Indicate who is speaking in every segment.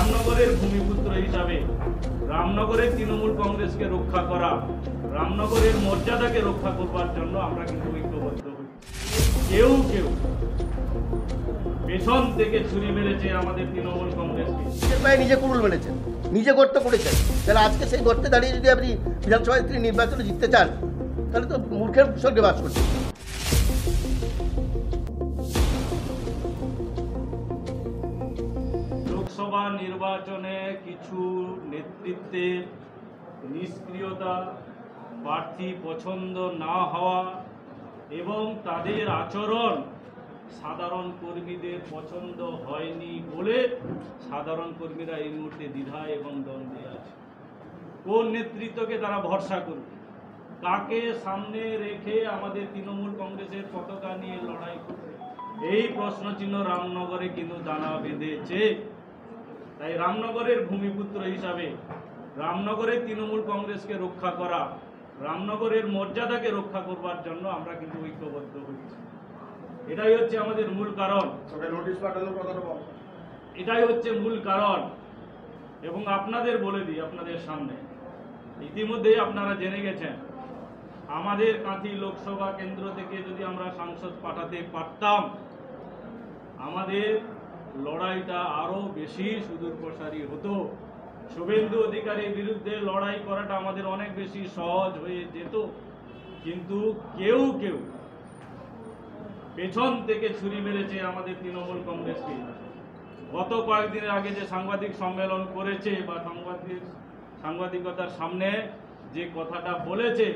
Speaker 1: রামনগরের ভূমিপুত্র হিসাবে রামনগরের তৃণমূল কংগ্রেসকে রক্ষা করা, রামনগরের মর্যাদাকে রক্ষা করবার জন্য আমরা কিন্তু ঐক্যবদ্ধ হই। কেউ কেউ পেছন থেকে ছুরি মেরেছে আমাদের তৃণমূল কংগ্রেসকে।
Speaker 2: নিজের পায়ে নিজে কুড়ুল মেরেছেন, নিজে গর্ত করেছেন। তাহলে আজকে সেই গর্তে দাঁড়িয়ে যদি আপনি বিধানসভায় তিনি নির্বাচনে জিততে চান, তাহলে তো মূর্খের স্বর্গে বাস করছেন।
Speaker 1: লোকসভা নির্বাচনে কিছু নেতৃত্বের নিষ্ক্রিয়তা, প্রার্থী পছন্দ না হওয়া এবং তাদের আচরণ সাধারণ কর্মীদের পছন্দ হয়নি বলে সাধারণ কর্মীরা এই মুহূর্তে দ্বিধায় এবং দ্বন্দ্বে আছে। কোন নেতৃত্বকে তারা ভরসা করবে, কাকে সামনে রেখে আমাদের তৃণমূল কংগ্রেসের পতাকা নিয়ে লড়াই করবে, এই প্রশ্নচিহ্ন রামনগরে কিন্তু দানা বেঁধেছে। তাই রামনগরের ভূমিপুত্র হিসাবে রামনগরের তৃণমূল কংগ্রেসকে রক্ষা করা, রামনগরের মর্যাদাকে রক্ষা করবার জন্য আমরা কিন্তু ঐক্যবদ্ধ হয়েছি। এটাই হচ্ছে আমাদের মূল কারণ, এটাই হচ্ছে মূল কারণ। এবং আপনাদের বলে দিই, আপনাদের সামনে ইতিমধ্যেই আপনারা জেনে গেছেন, আমাদের কাঁথি লোকসভা কেন্দ্র থেকে যদি আমরা সাংসদ পাঠাতে পারতাম, আমাদের লড়াইটা আরো বেশি সুদূর প্রসারী হতো। শুভেন্দু অধিকারীর বিরুদ্ধে লড়াই করাটা আমাদের অনেক বেশি সহজ হয়ে যেত। কিন্তু কেউ কেউ পেছন থেকে ছুরি মেরেছে আমাদের তৃণমূল কংগ্রেসকে। গত কয়েকদিনের আগে যে সাংবাদিক সম্মেলন করেছে বা সাংবাদিকতার সামনে যে কথাটা বলেছে,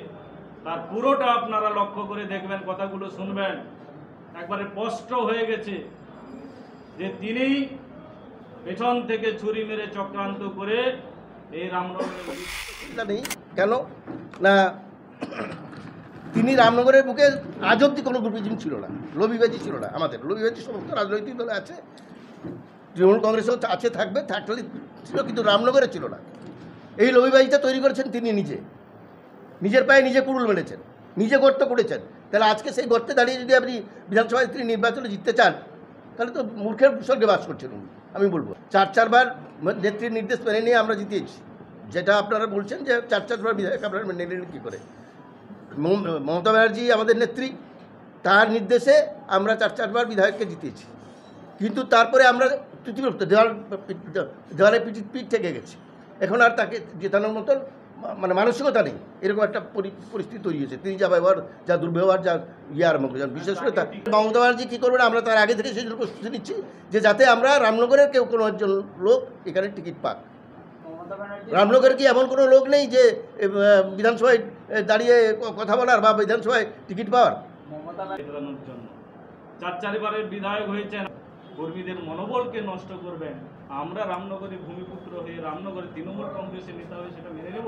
Speaker 1: তার পুরোটা আপনারা লক্ষ্য করে দেখবেন, কথাগুলো শুনবেন, একবারে স্পষ্ট হয়ে গেছে যে তিনি পেছন থেকে ছুরি মেরে চক্রান্ত করে এই রামনগরের
Speaker 2: নেই কেন না, তিনি রামনগরের বুকে আজ অব্দি কোনো গ্রুপিজম ছিল না, লবিবাজি ছিল না। আমাদের লবিবাজি সমস্ত রাজনৈতিক দলে আছে, তৃণমূল কংগ্রেসও আছে, থাকবে, থাকলে ছিল, কিন্তু রামনগরে ছিল না। এই লবিবাজিটা তৈরি করেছেন তিনি নিজে, নিজের পায়ে নিজে কুড়ুল মেরেছেন, নিজে গর্ত করেছেন। তাহলে আজকে সেই গর্তে দাঁড়িয়ে যদি আপনি বিধানসভায় তিনি নির্বাচনে জিততে চান, তাহলে তো মূর্খের স্বর্গে বাস করছেন উনি। আমি বলবো চারবার নেত্রীর নির্দেশ মেনে নিয়ে আমরা জিতিয়েছি। যেটা আপনারা বলছেন যে চারবার বিধায়ক আপনারা মেনে নিলেন কী করে? মমতা ব্যানার্জি আমাদের নেত্রী, তার নির্দেশে আমরা চারবার বিধায়ককে জিতিয়েছি। কিন্তু তারপরে আমরা ত্রুটিগ্রস্ত, দেওয়ালে পিঠ থেকে গেছি। এখন আর তাকে জেতানোর মতন মানসিকতা নেই। এরকম একটা পরিস্থিতি তৈরি হয়েছে। তিনি যা ব্যবহার, যা দুর্ব্যবহার, যা আরম্ভ করেছেন, বিশেষ করে তার মমতা ব্যানার্জি কী করবেন, আমরা তার আগে থেকে সেই জন্য প্রস্তুতি নিচ্ছি যে যাতে আমরা রামনগরের কেউ কোনো একজন লোক এখানে টিকিট পাক। রামনগরে কি এমন কোনো লোক নেই যে বিধানসভায় দাঁড়িয়ে কথা বলার বা বিধানসভায় টিকিট পাওয়ার?
Speaker 1: জন্য চারবারের বিধায়ক হয়েছেন, কর্মীদের মনোবলকে নষ্ট করবেন। আমরা রামনগরের ভূমিপুত্র হয়ে রামনগরের তৃণমূল কংগ্রেসের নেতা হয়ে সেটা মেনে নেব?